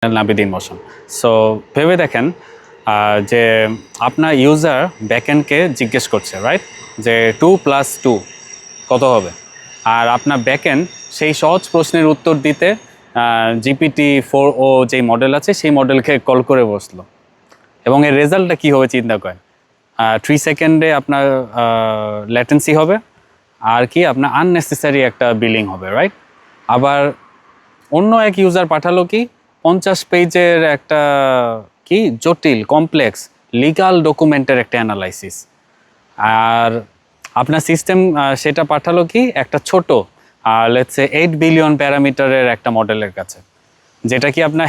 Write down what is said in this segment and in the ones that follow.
নাবিদিন motion. So ভেবে দেখেন যে আপনার ইউজার ব্যাকএন্ডকে জিজ্ঞেস করছে, রাইট, যে 2+2 কত হবে, আর আপনার ব্যাকএন্ড সেই সহজ প্রশ্নের উত্তর দিতে GPT-4o যেই মডেল আছে সেই মডেলকে কল করে বসলো, এবং এর রেজাল্টটা কী হবে চিন্তা করেন। 3 সেকেন্ডে আপনার ল্যাটেন্সি হবে, আর কি আপনার আননেসেসারি একটা বিলিং হবে, রাইট। আবার অন্য এক ইউজার পাঠালো কি 50 পেজের একটা কি জটিল কমপ্লেক্স লিগাল ডকুমেন্টের একটা অ্যানালাইসিস, আর আপনার সিস্টেম সেটা পাঠালো কি একটা ছোট লেটস সে 8 বিলিয়ন প্যারামিটারের একটা মডেলের কাছে, যেটা কি আপনার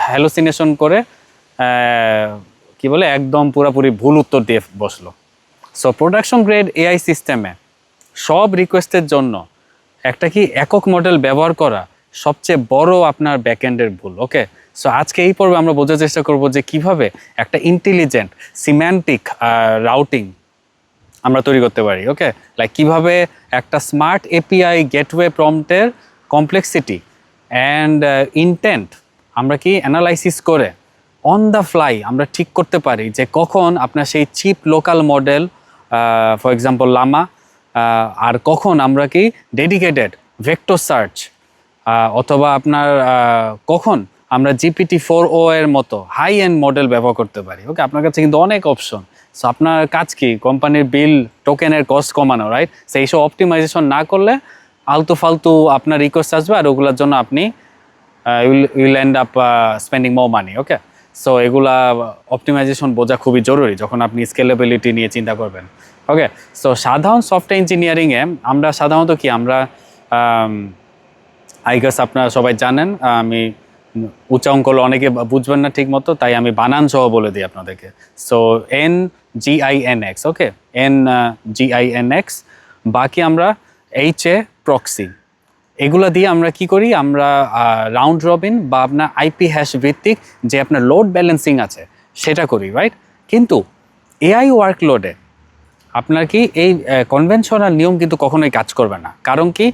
হ্যালোসিনেশন করে কি বলে একদম পুরোপুরি ভুল উত্তর দিয়ে বসলো। সো প্রোডাকশন গ্রেড এআই সিস্টেমে সব রিকোয়েস্টের জন্য একটা কি একক মডেল ব্যবহার করা সবচেয়ে বড় আপনার ব্যাকএন্ডের ভুল। ওকে, সো আজকে এই পর্বে আমরা বোঝার চেষ্টা করব যে কিভাবে একটা ইন্টেলিজেন্ট সিম্যান্টিক রাউটিং আমরা তৈরি করতে পারি। ওকে, লাইক কিভাবে একটা স্মার্ট এপিআই গেটওয়ে প্রম্পটের কমপ্লেক্সিটি অ্যান্ড ইনটেন্ট আমরা কি অ্যানালাইসিস করে অন দ্য ফ্লাই আমরা ঠিক করতে পারি যে কখন আপনার সেই cheap local model for example Llama আর কখন আমরা কি ডেডিকেটেড ভেক্টর সার্চ অথবা আপনার কখন আমরা GPT-4o এর মতো হাই এন্ড মডেল ব্যবহার করতে পারি। ওকে, আপনার কাছে কিন্তু অনেক অপশন। সো আপনার কাজ কি কোম্পানির বিল টোকেনের কস্ট কমানো, রাইট। সেই সব অপটিমাইজেশন না করলে আলতু ফালতু আপনার রিকোয়েস্ট আসবে, আর ওগুলোর জন্য আপনি will end up spending more money. Okay, so এগুলা অপটিমাইজেশন বোঝা খুবই জরুরি যখন আপনি স্কেলেবিলিটি নিয়ে চিন্তা করবেন। ওকে, সো সাধারণ সফটওয়্যার ইঞ্জিনিয়ারিংয়ে আমরা সাধারণত কি আমরা আই গেস আপনারা সবাই জানেন, আমি উচ্চ অঙ্ক অনেকে বুঝবেন না ঠিক মতো, তাই আমি বানান সহ বলে দিই আপনাদেরকে। সো NGINX, ওকে, NGINX, বাকি আমরা HA প্রক্সি, এগুলো দিয়ে আমরা কি করি, আমরা রাউন্ড রবিন বা আপনার আইপি হ্যাশ ভিত্তিক যে আপনার লোড ব্যালেন্সিং আছে সেটা করি, রাইট। কিন্তু এআই ওয়ার্কলোডে আপনার কি এই কনভেনশনাল নিয়ম কিন্তু কখনোই কাজ করবে না, কারণ কি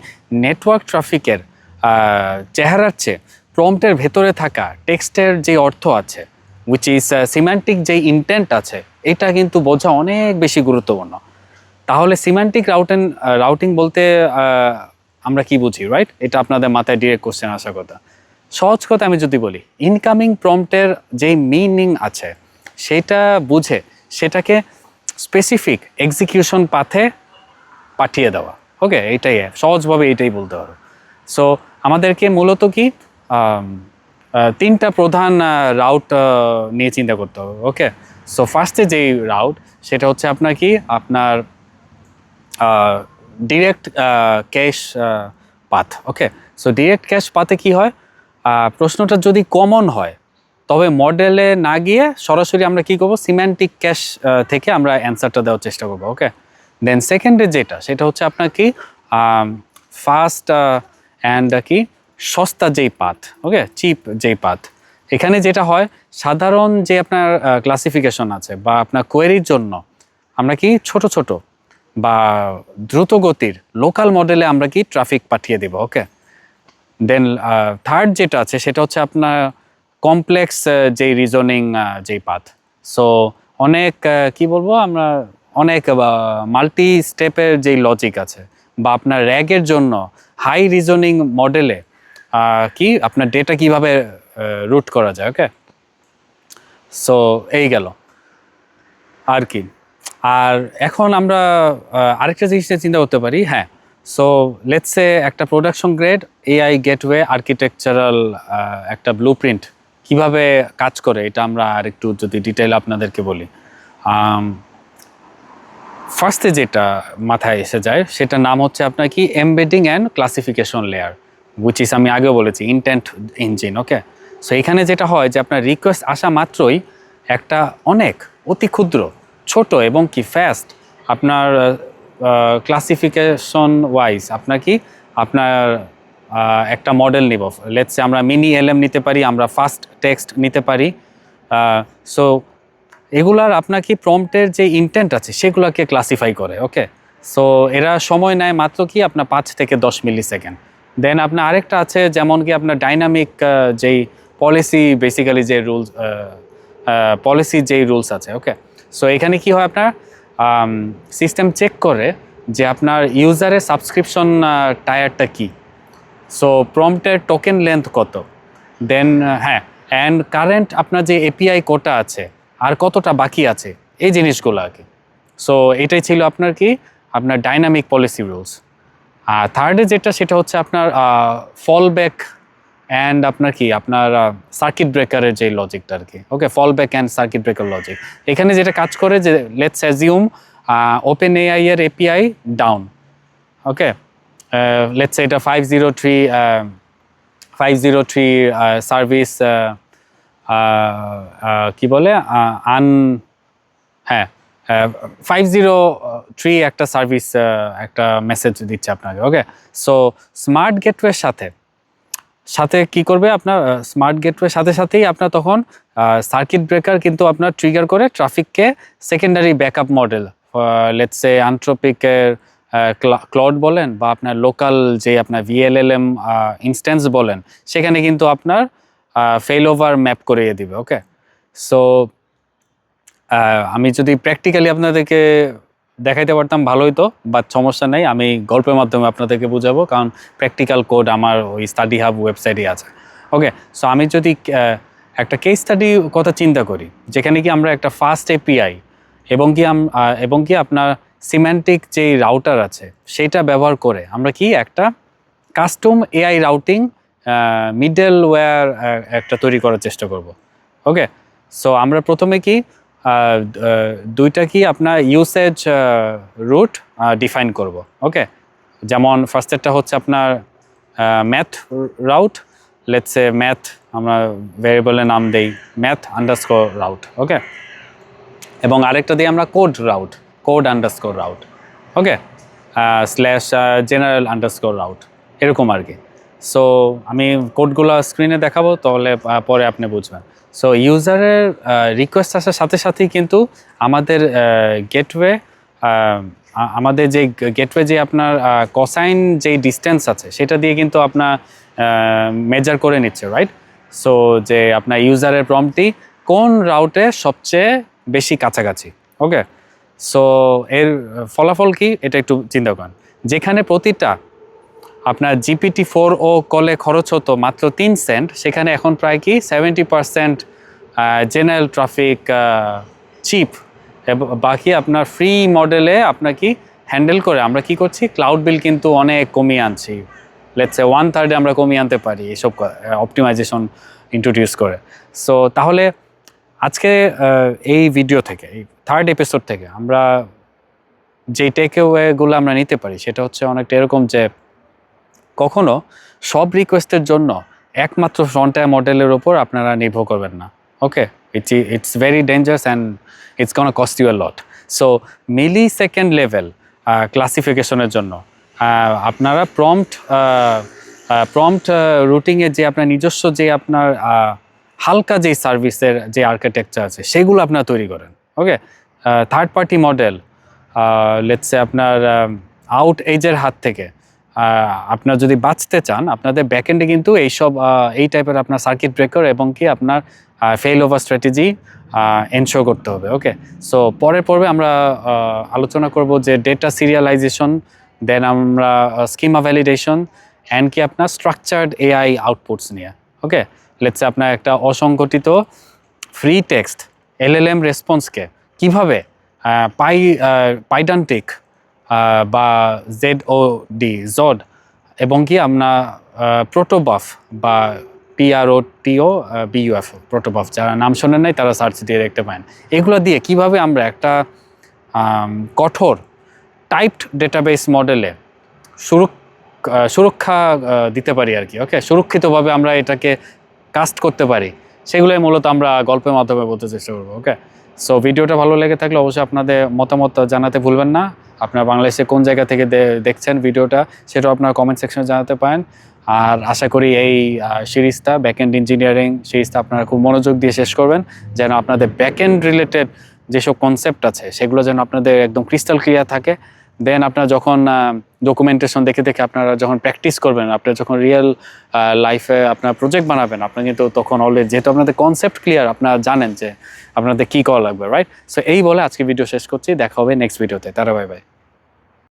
নেটওয়ার্ক ট্রাফিকের চেহারার চেয়ে প্রম্পটের ভেতরে থাকা টেক্সটের যে অর্থ আছে উইচ ইজ সিম্যান্টিক যেই ইন্টেন্ট আছে এটা কিন্তু বোঝা অনেক বেশি গুরুত্বপূর্ণ। তাহলে সিম্যান্টিক রাউটিং বলতে আমরা কি বুঝি, রাইট? এটা আপনাদের মাথায় ডিরেক্ট কোশ্চেন আসার কথা। সহজ কথা আমি যদি বলি, ইনকামিং প্রম্পটের যেই মিনিং আছে সেটা বুঝে সেটাকে স্পেসিফিক এক্সিকিউশন পাথে পাঠিয়ে দেওয়া। ওকে, এইটাই সহজভাবে এইটাই বলতে হবে। সো আমাদেরকে মূলত কি তিনটা প্রধান রাউট নিয়ে চিন্তা করতে হবে। ওকে, সো ফার্স্টে যেই রাউট সেটা হচ্ছে আপনার কি আপনার ডিরেক্ট ক্যাশ পাথ। ওকে, সো ডিরেক্ট ক্যাশ পাথে কি হয়, প্রশ্নটা যদি কমন হয় তবে মডেলে না গিয়ে সরাসরি আমরা কি করব, সিম্যান্টিক ক্যাশ থেকে আমরা অ্যান্সারটা দেওয়ার চেষ্টা করবো। ওকে, দেন সেকেন্ডে যেটা সেটা হচ্ছে আপনার কি ফাস্ট অ্যান্ড কি সস্তা যেই পাথ, ওকে, চিপ যেই পাথ। এখানে যেটা হয়, সাধারণ যে আপনার ক্লাসিফিকেশন আছে বা আপনার কোয়েরির জন্য আমরা কি ছোট ছোট বা দ্রুত গতির লোকাল মডেলে আমরা কি ট্রাফিক পাঠিয়ে দেব। ওকে, দেন থার্ড যেটা আছে সেটা হচ্ছে আপনার কমপ্লেক্স যেই রিজনিং যেই পাথ। সো অনেক কি বলবো আমরা অনেক মাল্টি স্টেপের যেই লজিক আছে বা আপনার র্যাগের জন্য হাই রিজনিং মডেলে কি আপনার ডেটা কিভাবে রুট করা যায়। ওকে, সো এই গেল আর কি। আর এখন আমরা আরেকটা জিনিসটা চিন্তা করতে পারি। হ্যাঁ, সো লেটস সে একটা production grade AI gateway architectural একটা ব্লুপ্রিন্ট কিভাবে কাজ করে এটা আমরা আরেকটু যদি ডিটেইল আপনাদেরকে বলি। ফার্স্টে যেটা মাথায় এসে যায় সেটার নাম হচ্ছে আপনার কি embedding and classification layer, which is আমি আগেও বলেছি ইনটেন্ট ইঞ্জিন। ওকে, সো এখানে যেটা হয় যে আপনার রিকোয়েস্ট আসা মাত্রই একটা অনেক অতি ক্ষুদ্র ছোট এবং কি ফাস্ট আপনার ক্লাসিফিকেশন ওয়াইজ আপনার কি আপনার একটা মডেল নিব। লেটসে আমরা মিনি এলএম নিতে পারি, আমরা ফাস্ট টেক্সট নিতে পারি। সো এগুলার আপনার কি প্রম্পটের যে ইন্টেন্ট আছে সেগুলোকে ক্লাসিফাই করে। ওকে, সো এরা সময় নেয় মাত্র কি আপনার 5 থেকে 10 মিলি সেকেন্ড। দেন আপনার আরেকটা আছে যেমন কি আপনার ডাইনামিক যেই পলিসি বেসিক্যালি যে রুলস পলিসি যেই রুলস আছে। ওকে, সো এখানে কি হয়, আপনার সিস্টেম চেক করে যে আপনার ইউজারের সাবস্ক্রিপশন টায়ারটা কি, সো প্রম্পটের টোকেন লেন্থ কত, দেন হ্যাঁ অ্যান্ড কারেন্ট আপনার যে এপিআই কোটা আছে আর কতটা বাকি আছে, এই জিনিসগুলো আর কি। সো এটাই ছিল আপনার কি আপনার ডাইনামিক পলিসি রুলস। আর থার্ডে যেটা সেটা হচ্ছে আপনার ফল ব্যাক অ্যান্ড আপনার কি আপনার সার্কিট ব্রেকারের যে লজিকটা আর কি। Okay, fallback and circuit breaker logic এখানে যেটা কাজ করে যে লেটস অ্যাজিউম ওপেন এআই এর এপিআই ডাউন। ওকে, লেটস এটা 503 সার্ভিস কি বলে হ্যাঁ 503 একটা সার্ভিস একটা মেসেজ দিচ্ছে আপনাকে। ওকে, সো স্মার্ট গেটওয়ের সাথে কি করবে আপনার স্মার্ট গেটওয়ের সাথেই আপনার তখন সার্কিট ব্রেকার কিন্তু আপনার ট্রিগার করে ট্রাফিককে secondary backup model, let's say আন্থ্রোপিকের ক্লাউড বলেন বা আপনার লোকাল যে আপনার ভিএলএলএম ইনস্ট্যান্স বলেন, সেখানে কিন্তু আপনার ফেল ওভার ম্যাপ করিয়ে দিবে। ওকে, সো আমি যদি প্র্যাকটিক্যালি আপনাদেরকে দেখাইতে পারতাম ভালোই তো, বাট সমস্যা নেই, আমি গল্পের মাধ্যমে আপনাদেরকে বুঝাবো, কারণ প্র্যাকটিক্যাল কোড আমার ওই স্টাডি হাব ওয়েবসাইটে আছে। ওকে, সো আমি যদি একটা কেস স্টাডি কথা চিন্তা করি, যেখানে কি আমরা একটা ফাস্ট এপিআই এবং কি আপনার সিম্যান্টিক যেই রাউটার আছে সেইটা ব্যবহার করে আমরা কি একটা কাস্টম এআই রাউটিং মিডলওয়্যার একটা তৈরি করার চেষ্টা করব। ওকে, সো আমরা প্রথমে কি দুইটা কি আপনার ইউসেজ রুট ডিফাইন করব। ওকে, যেমন ফার্স্টেরটা হচ্ছে আপনার math route, let's say math, আমরা ভ্যারিয়েবলের নাম দেই ম্যাথ আন্ডারস্কোর রাউট। ওকে, এবং আরেকটা দিই আমরা কোড আন্ডারস্কোর রাউট। ওকে, স্ল্যাশ জেনারেল আন্ডারস্কোর রাউট, এরকম আর কি। সো আমি কোডগুলো স্ক্রিনে দেখাবো, তাহলে পরে আপনি বুঝবেন। সো ইউজারের রিকোয়েস্ট আসার সাথেই কিন্তু আমাদের গেটওয়ে যে আপনার কসাইন যেই ডিস্টেন্স আছে সেটা দিয়ে কিন্তু আপনার মেজার করে নিচ্ছে, রাইট? সো যে আপনার ইউজারের প্রম্পটটি কোন রাউটে সবচেয়ে বেশি কাছাকাছি। ওকে, সো এর ফলাফল কি এটা একটু চিন্তা করেন। যেখানে প্রতিটা আপনার GPT-4o কলে খরচ হতো মাত্র 3 সেন্ট, সেখানে এখন প্রায় কি 70% জেনারেল ট্রাফিক চিপ, এবং বাকি আপনার ফ্রি মডেলে আপনার কি হ্যান্ডেল করে আমরা কি করছি, ক্লাউড বিল কিন্তু অনেক কমিয়ে আনছি। লেটস সে 1/3 আমরা কমিয়ে আনতে পারি এইসব অপটিমাইজেশন ইন্ট্রোডিউস করে। সো তাহলে আজকে এই ভিডিও থেকে, এই থার্ড এপিসোড থেকে আমরা যেই টেকঅ্যাওয়েগুলো আমরা নিতে পারি সেটা হচ্ছে অনেকটা এরকম যে কখনো সব রিকোয়েস্টের জন্য একমাত্র ফ্রন্টায়ার মডেলের ওপর আপনারা নির্ভর করবেন না। Okay, it's very dangerous and it's gonna cost you a lot. So millisecond level ক্লাসিফিকেশনের জন্য আপনারা প্রম্পট রুটিংয়ের যে আপনার নিজস্ব যে আপনার হালকা যেই সার্ভিসের যে আর্কিটেকচার আছে সেগুলো আপনারা তৈরি করেন। Okay, third party model, let's say আপনার আউট এজের হাত থেকে আপনার যদি বাঁচতে চান, আপনাদের ব্যাকএন্ডে কিন্তু এই টাইপের আপনার সার্কিট ব্রেকার এবং কি আপনার ফেল ওভার স্ট্র্যাটেজি এনশিওর করতে হবে। ওকে, সো পরের পর্বে আমরা আলোচনা করব যে ডেটা সিরিয়ালাইজেশন, দেন আমরা স্কিমা ভ্যালিডেশন অ্যান্ড কি আপনার স্ট্রাকচার্ড এআই আউটপুটস নিয়ে। ওকে, লেটস সে আপনার একটা অসংগঠিত ফ্রি টেক্সট এলএলএম রেসপন্সকে কীভাবে পাইডান্টিক বা জড এবং কি আপনার প্রোটোবাফ বা PROTO BUF প্রোটোবাফ, যারা নাম শোনেন নাই তারা সার্চ দিয়ে দেখতে পারেন। এগুলো দিয়ে কিভাবে আমরা একটা কঠোর টাইপড ডেটাবেস মডেলে সুরক্ষা দিতে পারি আর কি। ওকে, সুরক্ষিতভাবে আমরা এটাকে কাস্ট করতে পারি, সেগুলোই মূলত আমরা গল্পের মাধ্যমে বলতে চেষ্টা করবো। ওকে, সো ভিডিওটা ভালো লেগে থাকলে অবশ্যই আপনাদের মতামত জানাতে ভুলবেন না। আপনারা বাংলাদেশে কোন জায়গা থেকে দেখছেন ভিডিওটা সেটাও আপনারা কমেন্ট সেকশনে জানাতে পারেন। আর আশা করি এই সিরিজটা ব্যাকএন্ড ইঞ্জিনিয়ারিং সিরিজটা আপনারা খুব মনোযোগ দিয়ে শেষ করবেন, যেন আপনাদের ব্যাকএন্ড রিলেটেড যেসব কনসেপ্ট আছে সেগুলো যেন আপনাদের একদম ক্রিস্টাল ক্লিয়ার থাকে। দেন আপনারা যখন ডকুমেন্টেশন দেখে দেখে আপনারা যখন প্র্যাকটিস করবেন, আপনারা যখন রিয়েল লাইফে আপনার প্রজেক্ট বানাবেন, আপনার কিন্তু তখন অলরেডি যেহেতু আপনাদের কনসেপ্ট ক্লিয়ার, আপনারা জানেন যে আপনাদের কী করা লাগবে, রাইট? সো এই বলে আজকে ভিডিও শেষ করছি, দেখা হবে নেক্সট ভিডিওতে। তারা বাই বাই।